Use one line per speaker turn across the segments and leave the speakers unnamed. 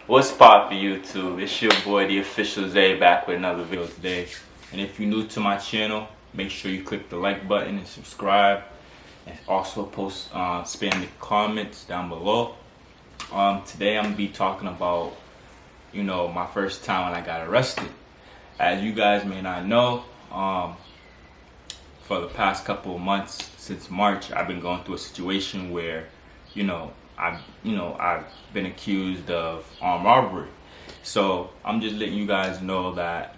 What's poppin' YouTube? It's your boy, the official Zay, back with another video today. And if you're new to my channel, make sure you click the like button and subscribe. And also post, spam the comments down below. Today I'm gonna be talking about, my first time when I got arrested. As you guys may not know, for the past couple of months since March, I've been going through a situation where, I've been accused of armed robbery. So I'm just letting you guys know that,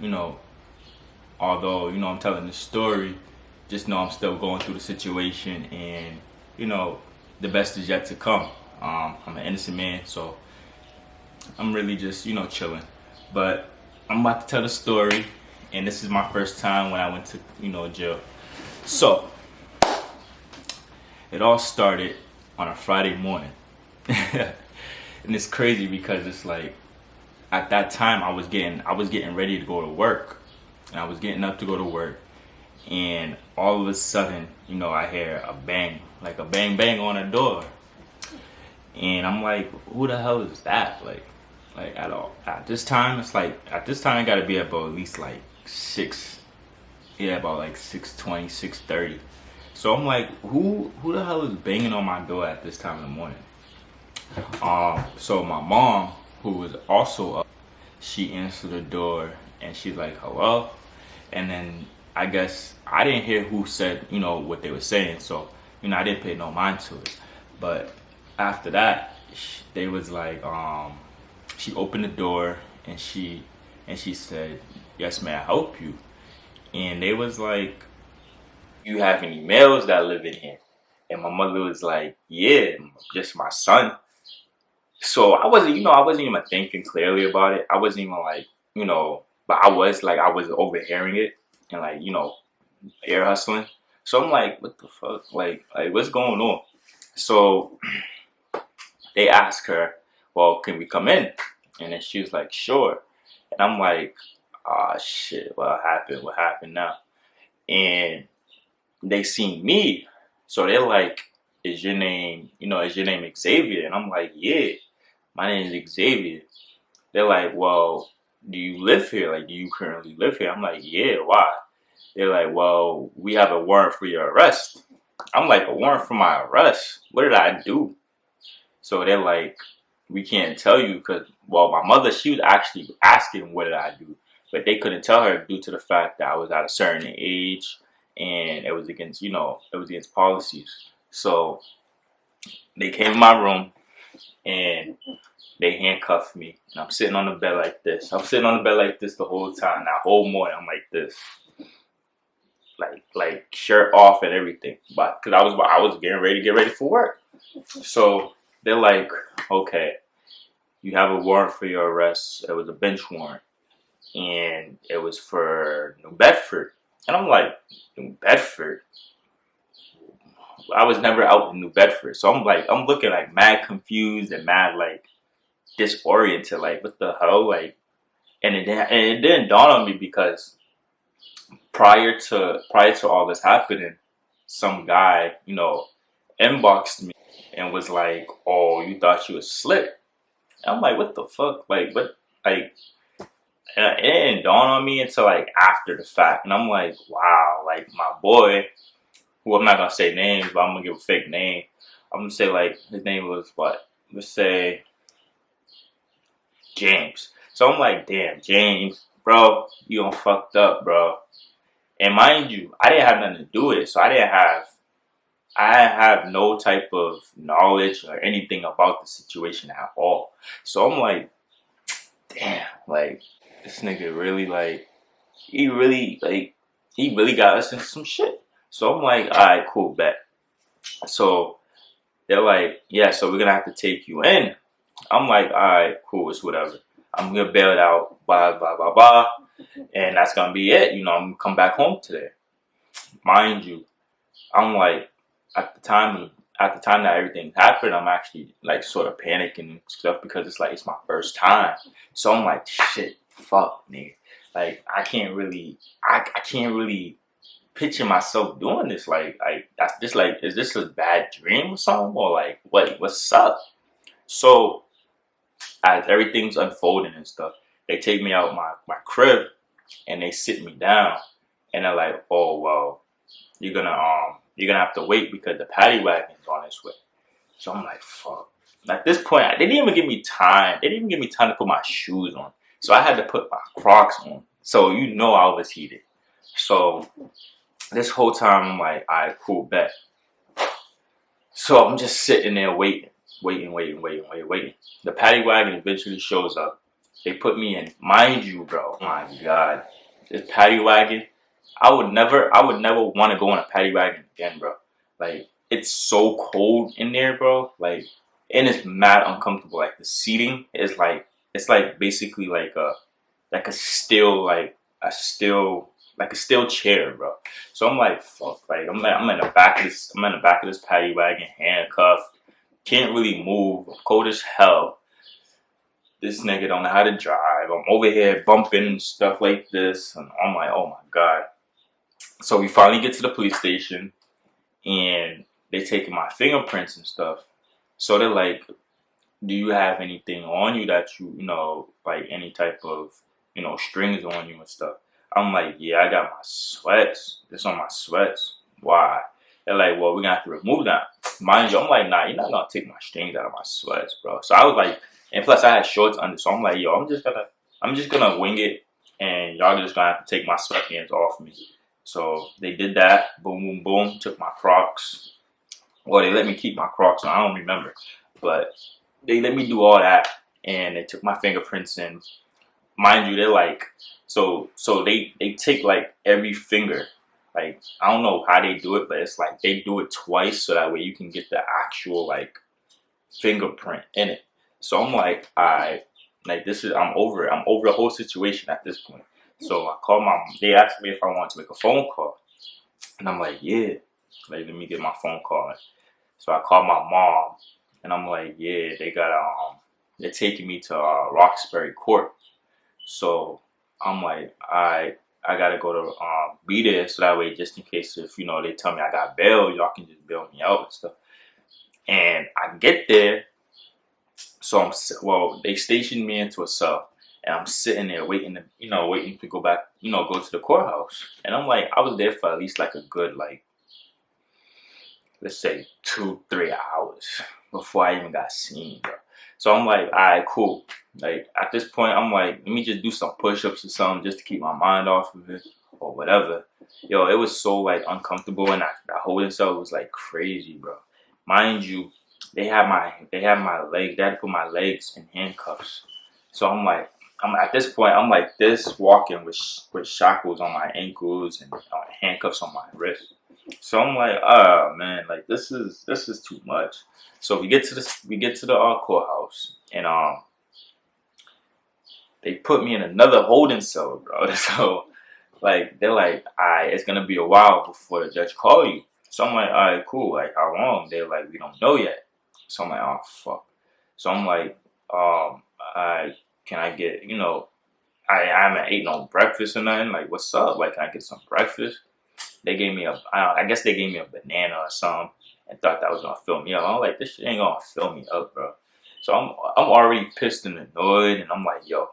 although, I'm telling this story, just know I'm still going through the situation and, the best is yet to come. I'm an innocent man, so I'm really just, chilling. But I'm about to tell the story, and this is my first time when I went to, jail. So, it all started on a Friday morning. And it's crazy because it's like, at that time I was getting ready to go to work. And I was getting up to go to work. And all of a sudden, I hear a bang, like a bang bang on the door. And I'm like, who the hell is that? Like at this time, it gotta be about at least like 6:20, 6:30. So I'm like, who the hell is banging on my door at this time in the morning? So my mom, who was also up, she answered the door and she's like, hello? And then I guess I didn't hear who said, what they were saying. So, I didn't pay no mind to it. But after that, they was like, she opened the door and she said, yes, may I help you? And they was like, you have any males that live in here? And my mother was like, yeah, just my son. So I wasn't even thinking clearly about it. I wasn't even like, but I was overhearing it and like, ear hustling. So I'm like, what the fuck? Like what's going on? So they asked her, well, can we come in? And then she was like, sure. And I'm like, ah, shit, what happened? What happened now? And they seen me. So they're like, is your name Xavier? And I'm like, yeah, my name is Xavier. They're like, well, do you live here? Like, do you currently live here? I'm like, yeah, why? They're like, well, we have a warrant for your arrest. I'm like, a warrant for my arrest? What did I do? So they're like, we can't tell you because, well, my mother, she was actually asking what did I do. But they couldn't tell her due to the fact that I was at a certain age and it was against, policies. So they came in my room and they handcuffed me. And I'm sitting on the bed like this. I'm sitting on the bed like this the whole time. That whole morning, I'm like this. Like shirt off and everything. But because I was getting ready for work. So they're like, okay, you have a warrant for your arrest. It was a bench warrant. And it was for New Bedford. And I'm like, New Bedford? I was never out in New Bedford. So I'm looking like mad confused and mad like disoriented. Like, what the hell? Like, and it didn't dawn on me because prior to all this happening, some guy, inboxed me and was like, oh, you thought you was slick. And I'm like, what the fuck? Like, what? Like, and it didn't dawn on me until like after the fact. And I'm like, wow, like my boy, who I'm not gonna say names, but I'm gonna give a fake name. I'm gonna say like his name was what? Let's say James. So I'm like, damn, James, bro, you done fucked up, bro. And mind you, I didn't have nothing to do with it, so I didn't have no type of knowledge or anything about the situation at all. So I'm like, damn, like this nigga really he really got us into some shit. So I'm like, alright, cool, bet. So they're like, yeah, so we're gonna have to take you in. I'm like, alright, cool, it's whatever. I'm gonna bail it out, blah, blah, blah, blah. And that's gonna be it. I'm gonna come back home today. Mind you, I'm like, at the time that everything happened, I'm actually like sort of panicking and stuff because it's my first time. So I'm like, shit, fuck, nigga. Like, I can't really picture myself doing this. Like, that's just like, is this a bad dream or something? Or like, what's up? So as everything's unfolding and stuff, they take me out my crib and they sit me down and they're like, oh well, you're gonna have to wait because the paddy wagon's on its way. So I'm like, fuck. At this point, they didn't even give me time. They didn't even give me time to put my shoes on. So I had to put my Crocs on. So you know I was heated. So this whole time I'm like, all right, cool, bet. So I'm just sitting there waiting. The paddy wagon eventually shows up. They put me in. Mind you, bro, my God, this paddy wagon, I would never want to go on a paddy wagon again, bro. Like, it's so cold in there, bro. Like, and it's mad uncomfortable. Like, the seating is like, it's like basically like a steel, like a steel chair, bro. So I'm like, fuck, like I'm in the back of this paddy wagon, handcuffed, can't really move, I'm cold as hell. This nigga don't know how to drive. I'm over here bumping and stuff like this, and I'm like, oh my God. So we finally get to the police station, and they taking my fingerprints and stuff. So they're like, do you have anything on you that you know, like any type of, you know, strings on you and stuff? I'm like, yeah, I got my sweats. It's on my sweats. Why? They're like, well, we're gonna have to remove that. Mind you, I'm like, nah, you're not gonna take my strings out of my sweats, bro. So I was like, and plus I had shorts under, so I'm like, yo, I'm just gonna wing it, and y'all just gonna have to take my sweatpants off me. So they did that. Boom, boom, boom. Took my Crocs. Well, they let me keep my Crocs on. I don't remember, but they let me do all that, and they took my fingerprints in. Mind you, they're like, so they take like every finger. Like, I don't know how they do it, but it's like they do it twice so that way you can get the actual like fingerprint in it. So I'm like, like this is, I'm over it. I'm over the whole situation at this point. So I called they asked me if I wanted to make a phone call. And I'm like, yeah. Like, let me get my phone call. So I called my mom, and I'm like, yeah, they're taking me to Roxbury Court. So I'm like, I gotta go to be there so that way, just in case if you know they tell me I got bail, y'all can just bail me out and stuff. And I get there, so they stationed me into a cell, and I'm sitting there waiting to go back, go to the courthouse. And I'm like, I was there for at least like a good like, let's say 2-3 hours before I even got seen, bro. So I'm like, all right, cool. Like, at this point, I'm like, let me just do some push-ups or something just to keep my mind off of it or whatever. Yo, it was so, like, uncomfortable, and that holding cell was, like, crazy, bro. Mind you, they had my legs. They had to put my legs in handcuffs. So I'm like, at this point, I'm like this, walking with shackles on my ankles and handcuffs on my wrist. So I'm like, oh man, like this is too much. So we get to the courthouse, and they put me in another holding cell, bro. So like they're like, alright, it's gonna be a while before the judge call you. So I'm like, alright, cool. Like, how long? They're like, we don't know yet. So I'm like, oh fuck. So I'm like, can I get, I haven't ate no breakfast or nothing. Like, what's up? Like, can I get some breakfast? They gave me I guess they gave me a banana or something and thought that was gonna fill me up. I'm like, this shit ain't gonna fill me up, bro. So I'm already pissed and annoyed, and I'm like, yo,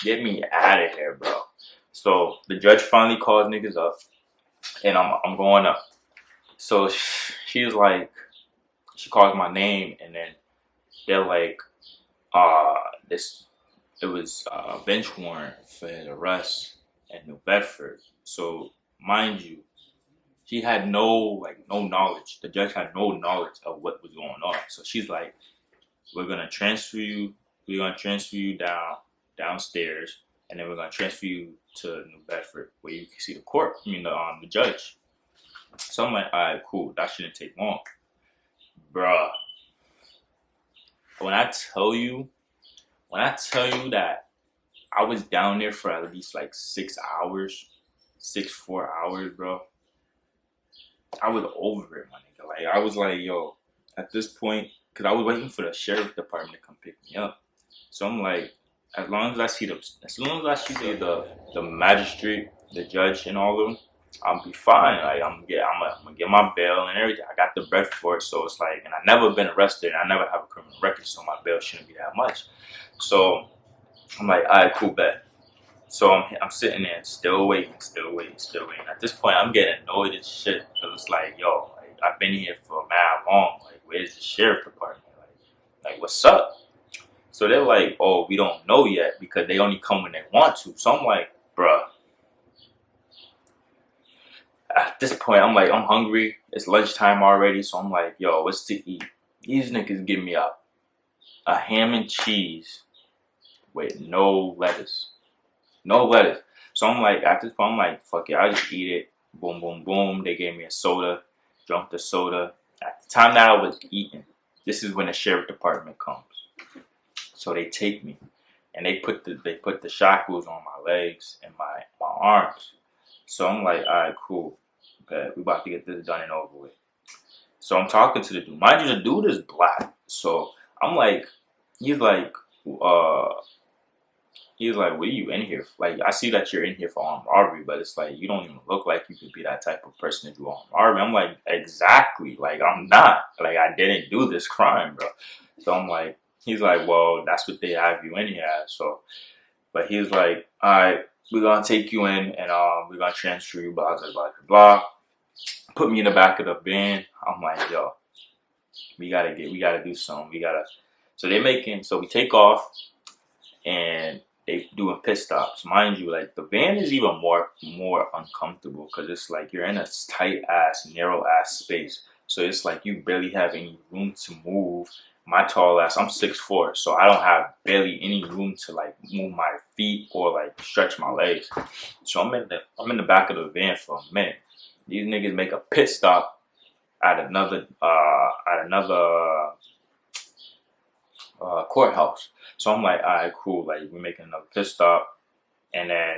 get me out of here, bro. So the judge finally calls niggas up, and I'm going up. So she's like, she calls my name, and then they're like, it was a bench warrant for his arrest in New Bedford. So mind you, she had no knowledge. The judge had no knowledge of what was going on. So she's like, we're gonna transfer you downstairs, and then we're gonna transfer you to New Bedford where you can see the court. The judge. So I'm like, all right, cool. That shouldn't take long, bruh. When I tell you that I was down there for at least like 4 hours, bro. I was over it, my nigga. Like, I was like, yo, at this point, because I was waiting for the sheriff department to come pick me up. So I'm like, as long as I see the magistrate, the judge, and all of them, I'll be fine. Like I'm gonna get my bail and everything. I got the bread for it, so it's like, and I never been arrested. And I never have a criminal record, so my bail shouldn't be that much. So I'm like, all right, cool, bet. So I'm sitting there, still waiting, still waiting, still waiting. At this point, I'm getting annoyed as shit because it's like, yo, like, I've been here for mad long. Like, where's the sheriff department? Like, what's up? So they're like, oh, we don't know yet because they only come when they want to. So I'm like, bruh. At this point, I'm like, I'm hungry. It's lunchtime already, so I'm like, yo, what's to eat? These niggas give me a ham and cheese with no lettuce. No lettuce. So I'm like, at this point, I'm like, fuck it, I'll just eat it. Boom, boom, boom. They gave me a soda. Drunk the soda. At the time that I was eating, this is when the sheriff department comes. So they take me and they put the shackles on my legs and my arms. So I'm like, all right, cool. Okay, we about to get this done and over with. So I'm talking to the dude. Mind you, the dude is black. So I'm like, he's like, uh, he's like, what are you in here for? Like, I see that you're in here for armed robbery, but it's like, you don't even look like you could be that type of person to do armed robbery. I'm like, exactly. Like, I'm not. Like, I didn't do this crime, bro. So I'm like, he's like, well, that's what they have you in here as. So, but he's like, all right, we're going to take you in and we're going to transfer you, blah, blah, blah, blah. Put me in the back of the van. I'm like, yo, we gotta do something. So so we take off and they doing pit stops. Mind you, like the van is even more uncomfortable because it's like you're in a tight ass, narrow ass space. So it's like you barely have any room to move. My tall ass, I'm 6'4", so I don't have barely any room to like move my feet or like stretch my legs. So I'm in the back of the van for a minute. These niggas make a pit stop at another courthouse. So I'm like, all right, cool. Like we're making another pit stop, and then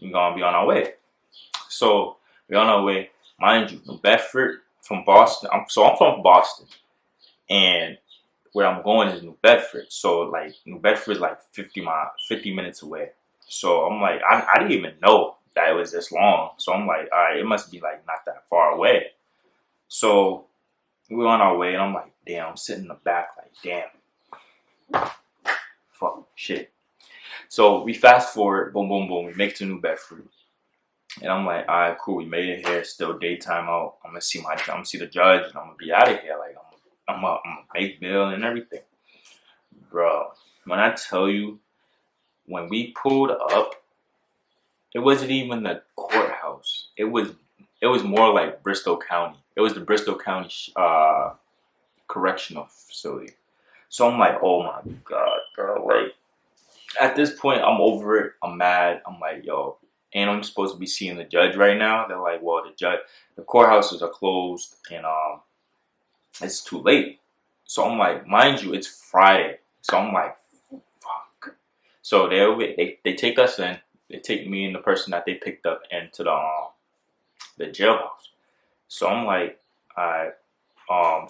we're gonna be on our way. So we're on our way, mind you, New Bedford from Boston. I'm from Boston, and where I'm going is New Bedford. So like New Bedford is like 50 minutes away. So I'm like, I didn't even know that it was this long. So I'm like, all right, it must be like not that far away. So we're on our way, and I'm like, damn, I'm sitting in the back, like, damn, fuck, shit. So we fast forward, boom, boom, boom, we make it to New Bedford, and I'm like, all right, cool, we made it here. Still daytime out. I'm gonna see the judge, and I'm gonna be out of here. Like, I'm gonna make bail and everything, bro. When I tell you, when we pulled up, it wasn't even the courthouse. It was more like Bristol County. It was the Bristol County correctional facility. So I'm like, oh my god, bro. Like at this point, I'm over it. I'm mad. I'm like, yo, and I'm supposed to be seeing the judge right now. They're like, well, the courthouses are closed, and it's too late. So I'm like, mind you, it's Friday. So I'm like, fuck. So they take us in. They take me and the person that they picked up into the jailhouse. So I'm like, alright,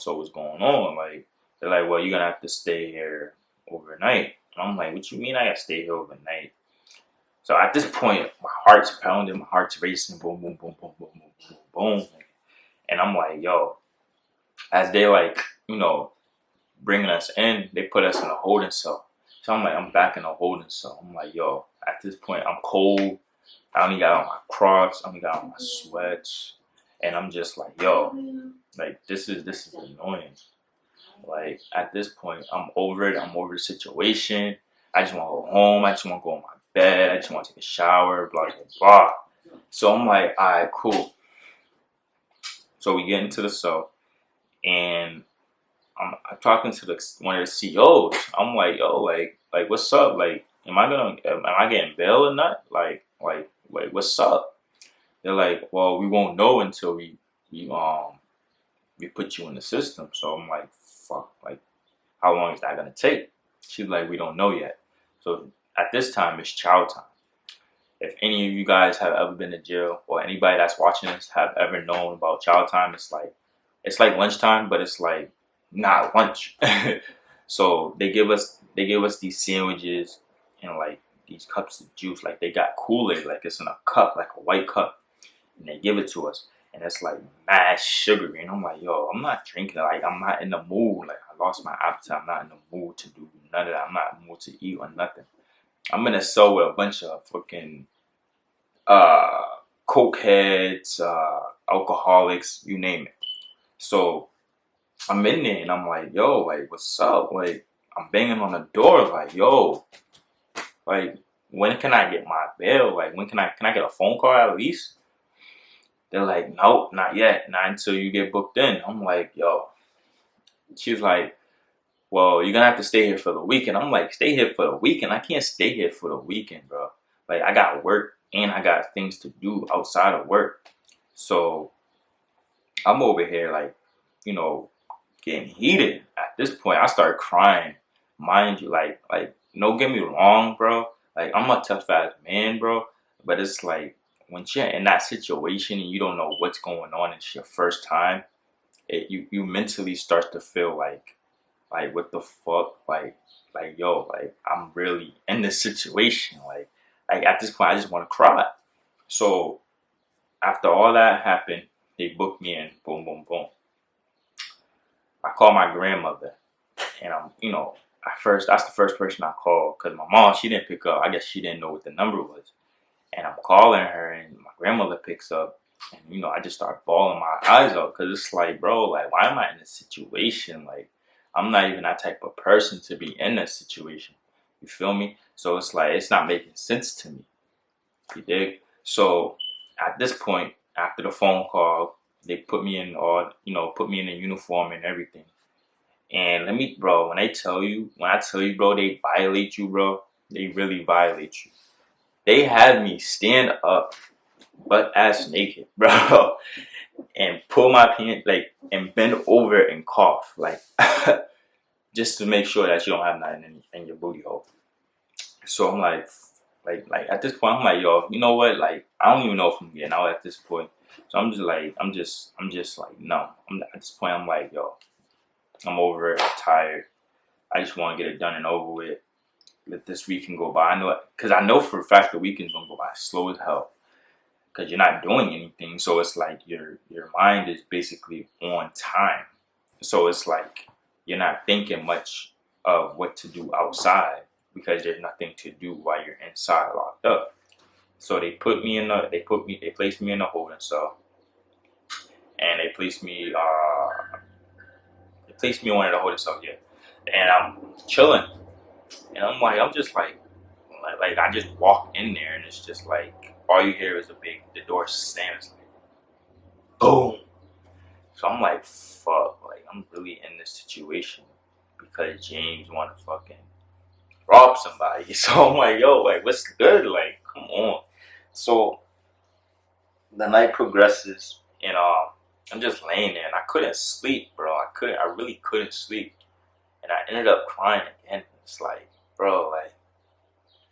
so what's going on? Like, they're like, well, you're gonna have to stay here overnight. And I'm like, what you mean I gotta stay here overnight? So at this point, my heart's pounding, my heart's racing, boom, boom, boom, boom, boom, boom, boom, boom. And I'm like, yo, as they like, bringing us in, they put us in a holding cell. So I'm like, I'm back in a holding cell. I'm like, yo, at this point, I'm cold. I only got on my Crocs, I only got on my sweats, and I'm just like, yo, like this is annoying. Like at this point, I'm over it. I'm over the situation. I just want to go home. I just want to go on my bed. I just want to take a shower. Blah blah blah. So I'm like, all right, cool. So we get into the cell, and I'm talking to one of the CEOs. I'm like, yo, like what's up? Like, am I getting bail or not? Like, what's up? They're like, well, we won't know until we put you in the system. So I'm like, fuck, like, how long is that gonna take? She's like, we don't know yet. So at this time, it's chow time. If any of you guys have ever been to jail, or anybody that's watching this have ever known about chow time, it's like lunchtime, but it's like not lunch. So they give us these sandwiches and like these cups of juice, like they got Kool-Aid, like it's in a cup, like a white cup, and they give it to us, and it's like mad sugary, and I'm like, yo, I'm not drinking, like I'm not in the mood, like I lost my appetite, I'm not in the mood to do none of that, I'm not in the mood to eat or nothing. I'm in a cell with a bunch of fucking uh coke heads, alcoholics, you name it. So I'm in there and I'm like, yo, like, what's up? Like, I'm banging on the door, like, yo, like, when can I get my bail? Like, when can I get a phone call at least? They're like, nope, not yet, not until you get booked in. I'm like, yo. She's like, well, you're gonna have to stay here for the weekend. I'm like, stay here for the weekend? I can't stay here for the weekend, bro. Like, I got work and I got things to do outside of work. So I'm over here, like, you know, getting heated. At this point, I start crying. Mind you, like, don't get me wrong, bro. Like, I'm a tough ass man, bro. But it's like when you're in that situation and you don't know what's going on, it's your first time. You mentally start to feel like what the fuck, like yo, like I'm really in this situation. Like at this point, I just want to cry. So after all that happened, they booked me in. Boom, boom, boom. I called my grandmother, and at first that's the first person I called because my mom, she didn't pick up. I guess she didn't know what the number was, and I'm calling her, and my grandmother picks up, and I just start bawling my eyes out because it's like, bro, like why am I in this situation? Like I'm not even that type of person to be in this situation. You feel me? So it's like it's not making sense to me. You dig? So at this point, after the phone call, they put me in put me in a uniform and everything. And bro, when I tell you, bro, they violate you, bro. They really violate you. They had me stand up, butt ass naked, bro, and pull my pants, like, and bend over and cough, like, just to make sure that you don't have nothing in your booty hole. So I'm like at this point, I'm like, yo, you know what? Like, I don't even know if I'm getting out at this point. So I'm just like, no. At this point, I'm like, yo, I'm over it. I'm tired. I just want to get it done and over with. Let this weekend go by. I know for a fact the weekend's gonna go by slow as hell because you're not doing anything. So it's like your mind is basically on time. So it's like you're not thinking much of what to do outside because there's nothing to do while you're inside locked up. So they placed me in a holding cell, and they placed me in one of the holding cells, yeah. And I'm chilling, and I'm just like I just walk in there, and it's just like all you hear is the door slams, like boom. So I'm like, fuck, like I'm really in this situation because James want to fucking rob somebody. So I'm like, yo, like what's good? Like, come on. So the night progresses, and I'm just laying there, and I couldn't sleep, bro. I really couldn't sleep, and I ended up crying again. It's like, bro, like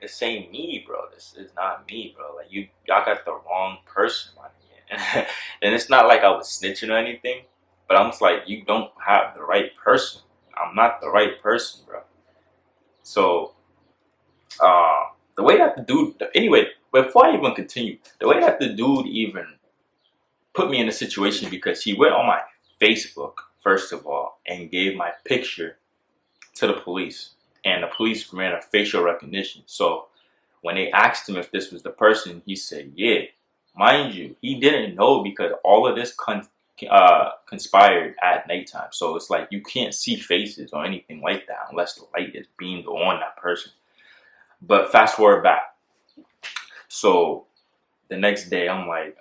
this ain't me, bro. This is not me, bro. Like y'all got the wrong person on here. And it's not like I was snitching or anything, but I'm just like, you don't have the right person. I'm not the right person, bro. So the way that the dude, anyway, before I even continue, the way that the dude even put me in a situation, because he went on my Facebook first of all and gave my picture to the police, and the police ran a facial recognition. So when they asked him if this was the person, he said, yeah. Mind you, he didn't know because all of this conspired at nighttime. So it's like you can't see faces or anything like that unless the light is beamed on that person. But fast forward back. So the next day, I'm like,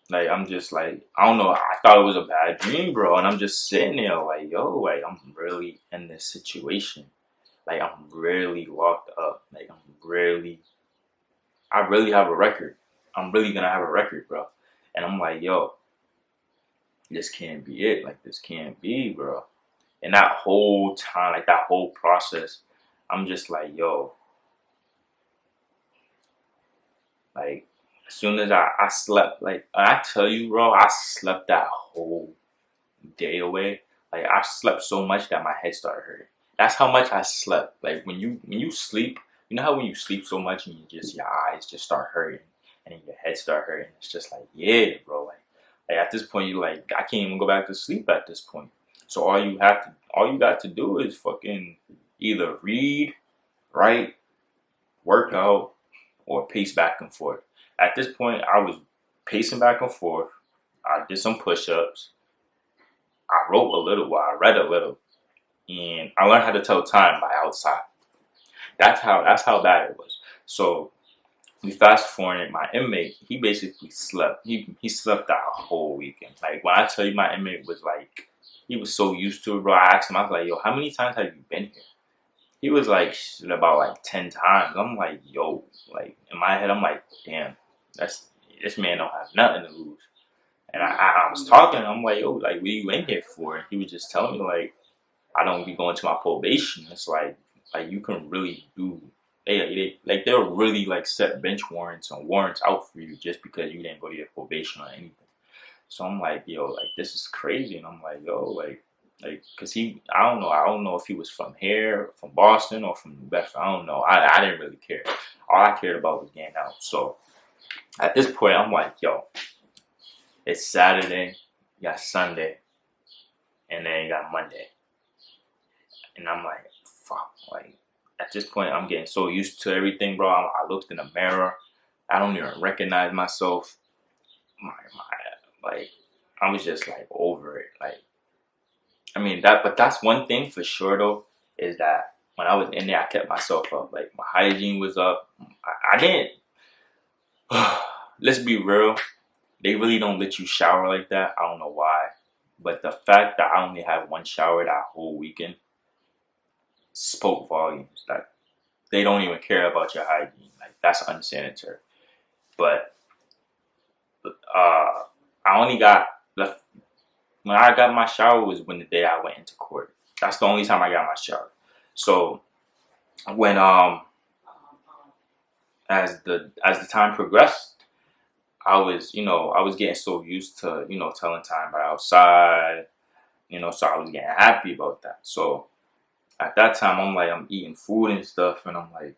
I'm just like, I don't know. I thought it was a bad dream, bro. And I'm just sitting there like, yo, like I'm really in this situation. Like I'm really locked up. Like I really have a record. I'm really gonna have a record, bro. And I'm like, yo, this can't be it. Like this can't be, bro. And that whole time, like that whole process, I'm just like, yo, like as soon as I slept, like I tell you, bro, I slept that whole day away. Like I slept so much that my head started hurting. That's how much I slept. Like when you sleep You know how when you sleep so much and your eyes just start hurting and then your head start hurting. It's just like, yeah, bro. Like at this point, you like, I can't even go back to sleep at this point. So all you got to do is fucking either read, write, work out, or pace back and forth. At this point, I was pacing back and forth. I did some push-ups. I wrote a little, well, I read a little, and I learned how to tell time by outside. That's how bad it was. So we fast forwarded. My inmate, he basically slept. He slept that whole weekend. Like when I tell you, my inmate was like, he was so used to it, bro. I asked him, I was like, yo, how many times have you been here? He was like, shit, about like 10 times. I'm like, yo, like in my head, I'm like, damn, that's this man don't have nothing to lose. And I was talking, I'm like, yo, like, what are you in here for? And he was just telling me, like, I don't be going to my probation. It's like you can really do, they'll really, like, set bench warrants and warrants out for you just because you didn't go to your probation or anything. So I'm like, yo, like, this is crazy. And I'm like, yo, cause I don't know if he was from here, from Boston, or from New Bedford. I don't know. I didn't really care. All I cared about was getting out. So at this point, I'm like, yo, it's Saturday, you got Sunday, and then you got Monday. And I'm like, fuck, like, at this point, I'm getting so used to everything, bro. I looked in the mirror. I don't even recognize myself. Like, I was just, like, over it. Like, I mean, but that's one thing for sure, though, is that when I was in there, I kept myself up. Like, my hygiene was up. I didn't, let's be real. They really don't let you shower like that. I don't know why. But the fact that I only had one shower that whole weekend spoke volumes. Like, they don't even care about your hygiene. Like, that's unsanitary. But I only got left when I got my shower was when the day I went into court. That's the only time I got my shower. So when as the time progressed, I was getting so used to, telling time by outside, so I was getting happy about that. So at that time, I'm like, I'm eating food and stuff, and I'm like,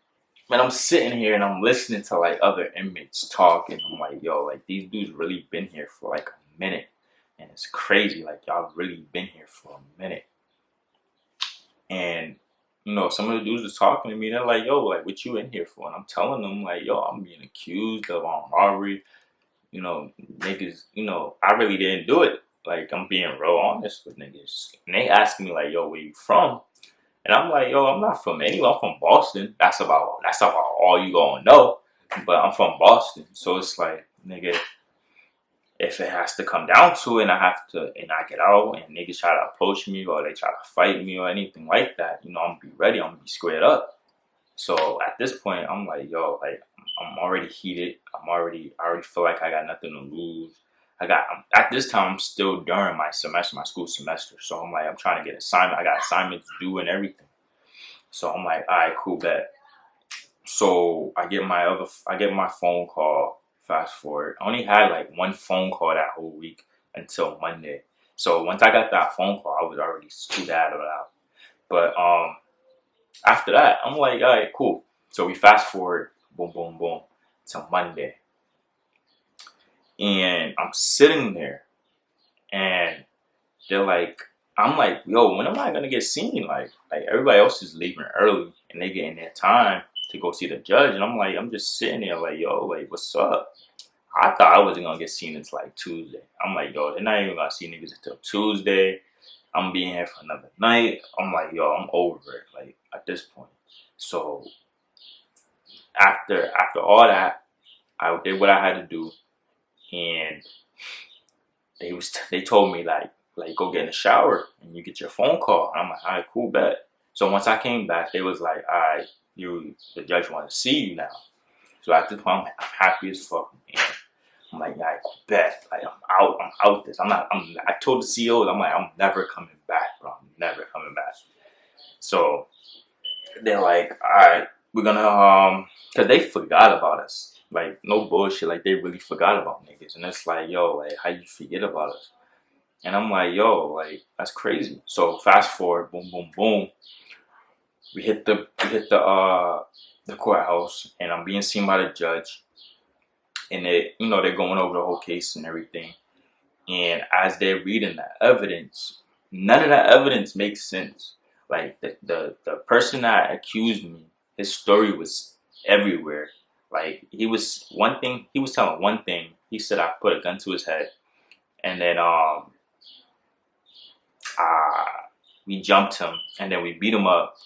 man, I'm sitting here and I'm listening to like other inmates talk, and I'm like, yo, like these dudes really been here for like a minute, and it's crazy, like y'all really been here for a minute, and some of the dudes was talking to me. They're like, yo, like what you in here for? And I'm telling them like, yo, I'm being accused of robbery. Niggas, I really didn't do it. Like I'm being real honest with niggas, and they ask me like, yo, where you from? And I'm like, yo, I'm not from anywhere. I'm from Boston. That's about all you gonna know. But I'm from Boston, so it's like, nigga, if it has to come down to it, and I get out, and niggas try to approach me or they try to fight me or anything like that, I'm gonna be ready. I'm gonna be squared up. So at this point, I'm like, yo, like I'm already heated. I already feel like I got nothing to lose. At this time, I'm still during my semester, my school semester. So I'm like, I'm trying to get assignment. I got assignments due and everything. So I'm like, all right, cool, bet. So I get my phone call. Fast forward, I only had like one phone call that whole week until Monday. So once I got that phone call, I was already skedaddled out. But after that, I'm like, all right, cool. So we fast forward, boom, boom, boom, to Monday, and I'm sitting there, and they're like, I'm like, yo, when am I gonna get seen? Like everybody else is leaving early, and they getting their time to go see the judge, and I'm like, I'm just sitting there like, yo, like, what's up? I thought I wasn't gonna get seen until like Tuesday. I'm like, yo, they're not even gonna see niggas until Tuesday. I'm being here for another night. I'm like, yo, I'm over it. Like at this point. So after all that, I did what I had to do, and they told me like go get in the shower and you get your phone call. And I'm like, all right, cool, bet. So once I came back, they was like, all right, the judge want to see you now. So at this point, I'm happy as fuck. And I'm like, all right, cool, bet. Like I'm out this. I told the CEOs, I'm like, I'm never coming back, bro. I'm never coming back. So they're like, all right, we're gonna cause they forgot about us. Like no bullshit. Like they really forgot about niggas. And it's like, yo, like how you forget about us? And I'm like, yo, like that's crazy. So fast forward, boom, boom, boom. We hit the the courthouse, and I'm being seen by the judge, and they're going over the whole case and everything. And as they're reading the evidence, none of that evidence makes sense. Like the person that accused me, his story was everywhere. Like he was telling one thing. He said I put a gun to his head, and then uh, we jumped him, and then we beat him up,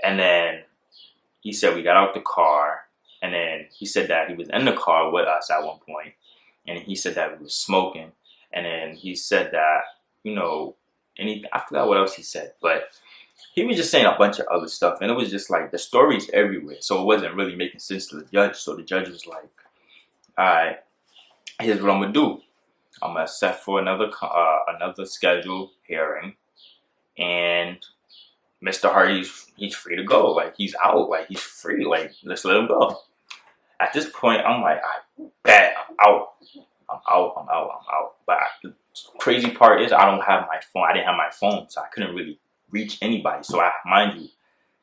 and then he said we got out the car, and then he said that he was in the car with us at one point, and he said that we were smoking, and then he said that I forgot what else he said, but he was just saying a bunch of other stuff, and it was just like the stories everywhere, so it wasn't really making sense to the judge. So the judge was like, "All right, here's what I'm gonna do. I'm gonna set for another scheduled hearing, and Mr. Hardy's he's free to go. Like he's out. Like he's free. Like let's let him go." At this point, I'm like, I bet I'm out. I'm out. I'm out. I'm out. But the crazy part is I don't have my phone. I didn't have my phone, so I couldn't really reach anybody. So mind you,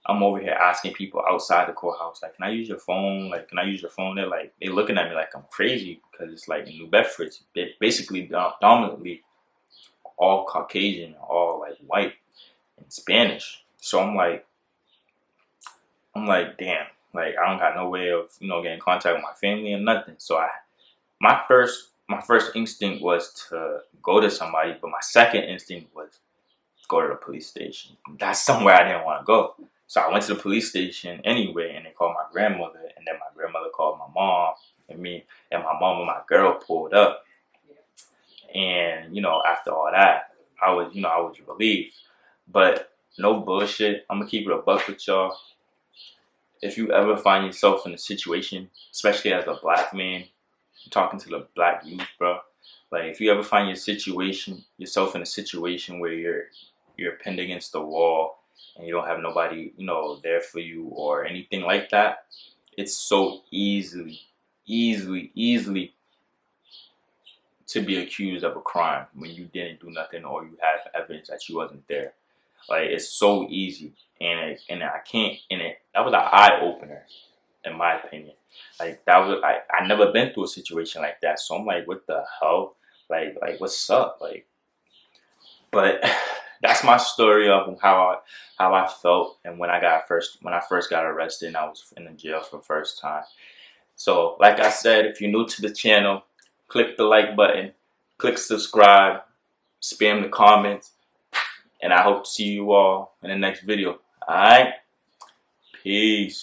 I'm over here asking people outside the courthouse, like, can I use your phone? Like, can I use your phone? They're looking at me like I'm crazy because it's like in New Bedford, it's basically dominantly all Caucasian, all like white and Spanish. So I'm like, damn, like I don't got no way of getting in contact with my family or nothing. So my first instinct was to go to somebody, but my second instinct was go to the police station. That's somewhere I didn't want to go. So I went to the police station anyway, and they called my grandmother, and then my grandmother called my mom, and me and my mom and my girl pulled up. And after all that, I was relieved. But no bullshit, I'm gonna keep it a buck with y'all. If you ever find yourself in a situation, especially as a black man, talking to the black youth, bro. Like if you ever find yourself in a situation where you're pinned against the wall and you don't have nobody, there for you or anything like that, it's so easily to be accused of a crime when you didn't do nothing or you have evidence that you wasn't there. Like it's so easy, and that was an eye opener, in my opinion. Like that was I never been through a situation like that, so I'm like, what the hell? Like what's up? Like, but that's my story of how I felt, and when I first got arrested and I was in the jail for the first time. So, like I said, if you're new to the channel, click the like button, click subscribe, spam the comments, and I hope to see you all in the next video. All right, peace.